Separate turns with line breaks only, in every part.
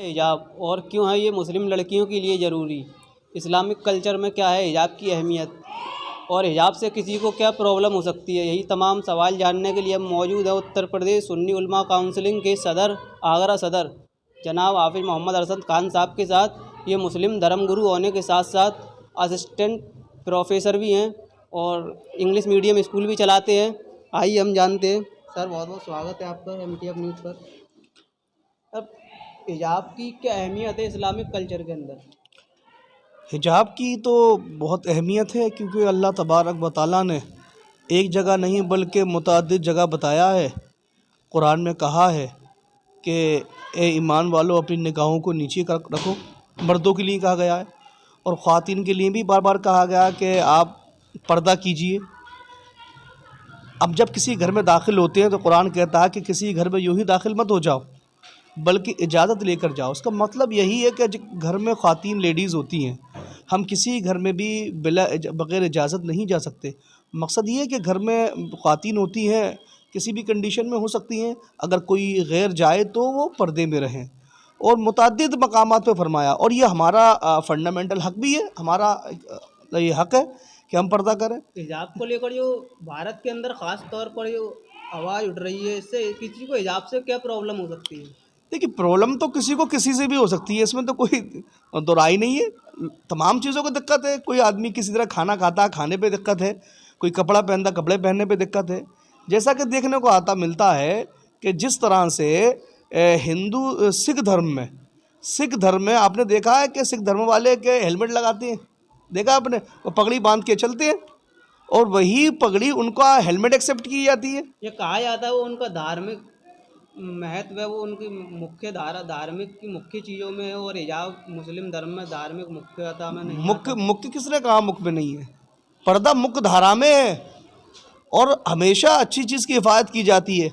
हिजाब और क्यों है ये मुस्लिम लड़कियों के लिए ज़रूरी? इस्लामिक कल्चर में क्या है हिजाब की अहमियत और हिजाब से किसी को क्या प्रॉब्लम हो सकती है? यही तमाम सवाल जानने के लिए हम मौजूद है उत्तर प्रदेश सुन्नी उलमा काउंसिलिंग के सदर आगरा सदर जनाब हाफिज़ मोहम्मद अरशद खान साहब के साथ। ये मुस्लिम धर्मगुरु होने के साथ साथ असिस्टेंट प्रोफेसर भी हैं और इंग्लिश मीडियम स्कूल भी चलाते हैं। आइए हम जानते हैं। सर बहुत बहुत स्वागत है आपका MTF न्यूज़ पर। अब हिजाब की क्या अहमियत है इस्लामिक कल्चर के अंदर?
हिजाब की तो बहुत अहमियत है, क्योंकि अल्लाह तबारक व तआला ने एक जगह नहीं बल्कि मुतअद्दिद जगह बताया है। कुरान में कहा है कि ए ईमान वालों अपनी निगाहों को नीचे कर रखो। मर्दों के लिए कहा गया है और ख़वातीन के लिए भी बार बार कहा गया कि आप पर्दा कीजिए। अब जब किसी घर में दाखिल होते हैं तो कुरान कहता है कि किसी घर में यूँ ही दाखिल मत हो जाओ, बल्कि इजाज़त लेकर जाओ। उसका मतलब यही है कि घर में ख़वातीन लेडीज़ होती हैं, हम किसी घर में भी बग़ैर इजाज़त नहीं जा सकते। मकसद ये है कि घर में ख़वातीन होती हैं किसी भी कंडीशन में हो सकती हैं, अगर कोई गैर जाए तो वो पर्दे में रहें। और मुतअद्दिद मकामात पे फरमाया, और ये हमारा फंडामेंटल हक़ भी है, हमारा ये हक़ है कि हम पर्दा करें।
हिजाब को लेकर जो भारत के अंदर ख़ास तौर पर जो आवाज़ उठ रही है, इससे किसी को हिजाब से क्या प्रॉब्लम हो सकती है?
देखिए, प्रॉब्लम तो किसी को किसी से भी हो सकती है, इसमें तो कोई दो राय नहीं है। तमाम चीज़ों को दिक्कत है। कोई आदमी किसी तरह खाना खाता है, खाने पे दिक्कत है। कोई कपड़ा पहनता, कपड़े पहनने पे दिक्कत है। जैसा कि देखने को आता मिलता है कि जिस तरह से हिंदू सिख धर्म में आपने देखा है कि सिख धर्म वाले के हेलमेट लगाते हैं, देखा आपने, वो पगड़ी बांध के चलते हैं और वही पगड़ी उनका हेलमेट एक्सेप्ट की जाती है।
ये कहा जाता है वो उनका धार्मिक महत्व है, वो उनकी मुख्य धारा धार्मिक की मुख्य चीज़ों में है और हिजाब मुस्लिम धर्म में धार्मिक मुख्यता में नहीं आता।
मुख्य किसने कहा मुख्य में नहीं है? पर्दा मुख्य धारा में है और हमेशा अच्छी चीज़ की हिफाजत की जाती है।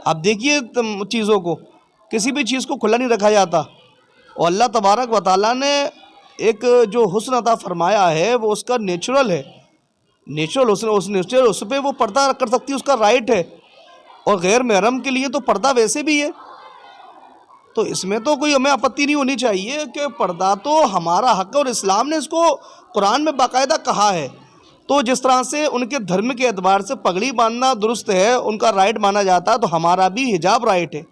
आप देखिए चीज़ों को, किसी भी चीज़ को खुला नहीं रखा जाता और अल्लाह तबारक व तआला ने एक जो हुस्न अता फरमाया है वो उसका नेचुरल है। नेचुरल उस नेचुरल उस पर वो पर्दा कर सकती है, उसका राइट है। और गैर महरम के लिए तो पर्दा वैसे भी है, तो इसमें तो कोई हमें आपत्ति नहीं होनी चाहिए कि पर्दा तो हमारा हक़ है और इस्लाम ने इसको कुरान में बाकायदा कहा है। तो जिस तरह से उनके धर्म के एतबार से पगड़ी बांधना दुरुस्त है, उनका राइट माना जाता है, तो हमारा भी हिजाब राइट है।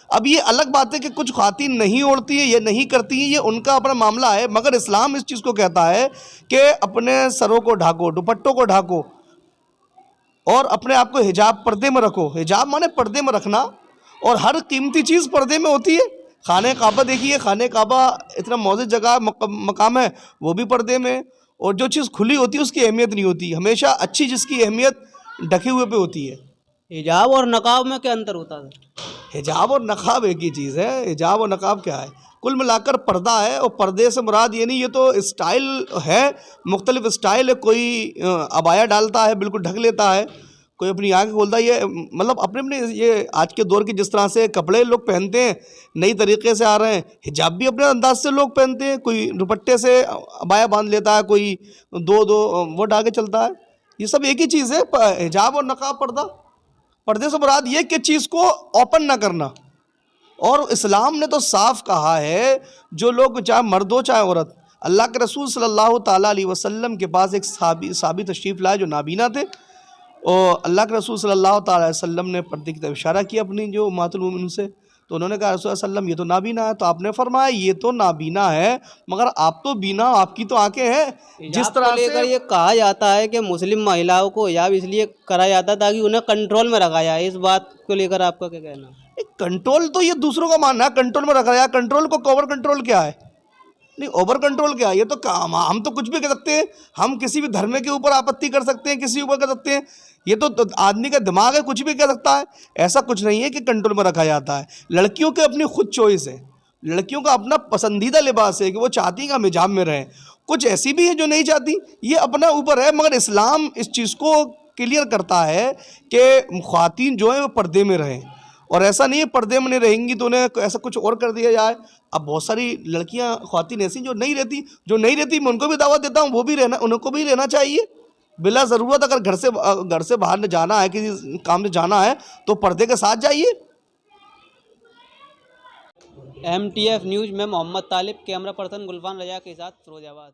अब ये अलग बात है कि कुछ ख़वातीन नहीं ओढ़ती हैं, ये नहीं करती हैं, ये उनका अपना मामला है, मगर इस्लाम इस चीज़ को कहता है कि अपने सरों को ढाको, दुपट्टों को ढाको और अपने आप को हिजाब पर्दे में रखो। हिजाब माने पर्दे में रखना, और हर कीमती चीज़ पर्दे में होती है। खाने काबा देखिए, खाने काबा इतना मौजूद जगह मकाम है, वो भी पर्दे में। और जो चीज़ खुली होती है उसकी अहमियत नहीं होती, हमेशा अच्छी जिसकी अहमियत ढके हुए पे होती है।
हिजाब और नकाब में क्या अंतर होता है?
हिजाब और नकाब एक ही चीज़ है। हिजाब और नकाब क्या है? कुल मिलाकर पर्दा है, और पर्दे से मुराद ये नहीं, ये तो स्टाइल है, मुख्तलिफ स्टाइल है। कोई अबाया डालता है, बिल्कुल ढक लेता है, कोई अपनी आँखें खोलता है। ये मतलब अपने अपने ये आज के दौर के जिस तरह से कपड़े लोग पहनते हैं नई तरीके से आ रहे हैं, हिजाब भी अपने अंदाज से लोग पहनते हैं। कोई दुपट्टे से अबाया बांध लेता है, कोई दो वो डाल के चलता है। ये सब एक ही चीज़ है, हिजाब और नकाब पर्दा। पर्दे से मुराद ये कि चीज़ को ओपन ना करना। और इस्लाम ने तो साफ कहा है, जो लोग चाहे मर्द हो चाहे औरत, अल्लाह के रसूल सल्लल्लाहु ताला अलैहि वसल्लम के पास एक साहबी तशरीफ़ लाए जो नाबीना थे, और अल्लाह के रसूल सल्लल्लाहु ताला अलैहि वसल्लम ने पर्दे की तरफ इशारा किया अपनी जो उम्मतुल मोमिनीन से, तो उन्होंने कहा रसूल सल्लम ये तो नाबीना है। तो आपने फरमाया ये तो नाबीना है, मगर आप तो बीना, आपकी तो आंखें हैं। जिस तरह से
ये कहा जाता है कि मुस्लिम महिलाओं को हिजाब इसलिए करा जाता है ताकि उन्हें कंट्रोल में रखा जाए, इस बात को लेकर आपका क्या कहना है?
कंट्रोल तो ये दूसरों का मानना है, कंट्रोल में रखा जाए। कंट्रोल को ओवर कंट्रोल क्या है? नहीं, ओवर कंट्रोल क्या है? ये तो हम तो कुछ भी कर सकते हैं। हम किसी भी धर्म के ऊपर आपत्ति कर सकते हैं, किसी ऊपर कर सकते हैं। ये तो आदमी का दिमाग है, कुछ भी कर सकता है। ऐसा कुछ नहीं है कि कंट्रोल में रखा जाता है। लड़कियों की अपनी खुद चॉइस है, लड़कियों का अपना पसंदीदा लिबास है कि वो चाहती हैं कि हम हिजाब में रहें। कुछ ऐसी भी है जो नहीं चाहती, ये अपना ऊपर है। मगर इस्लाम इस चीज़ को क्लियर करता है कि ख़वातीन जो है वो पर्दे में रहें, और ऐसा नहीं है पर्दे में नहीं रहेंगी तो उन्हें ऐसा कुछ और कर दिया जाए। अब बहुत सारी लड़कियां ख़वातीन ऐसी जो नहीं रहती मैं उनको भी दावत देता हूँ, वो भी रहना, उनको भी रहना चाहिए बिला ज़रूरत। अगर घर से बाहर जाना है, किसी काम से जाना है, तो पर्दे के साथ जाइए।
MTF न्यूज़ में मोहम्मद तालिब, कैमरा पर्सन गुलफान रजा के साथ फिरोजाबाद।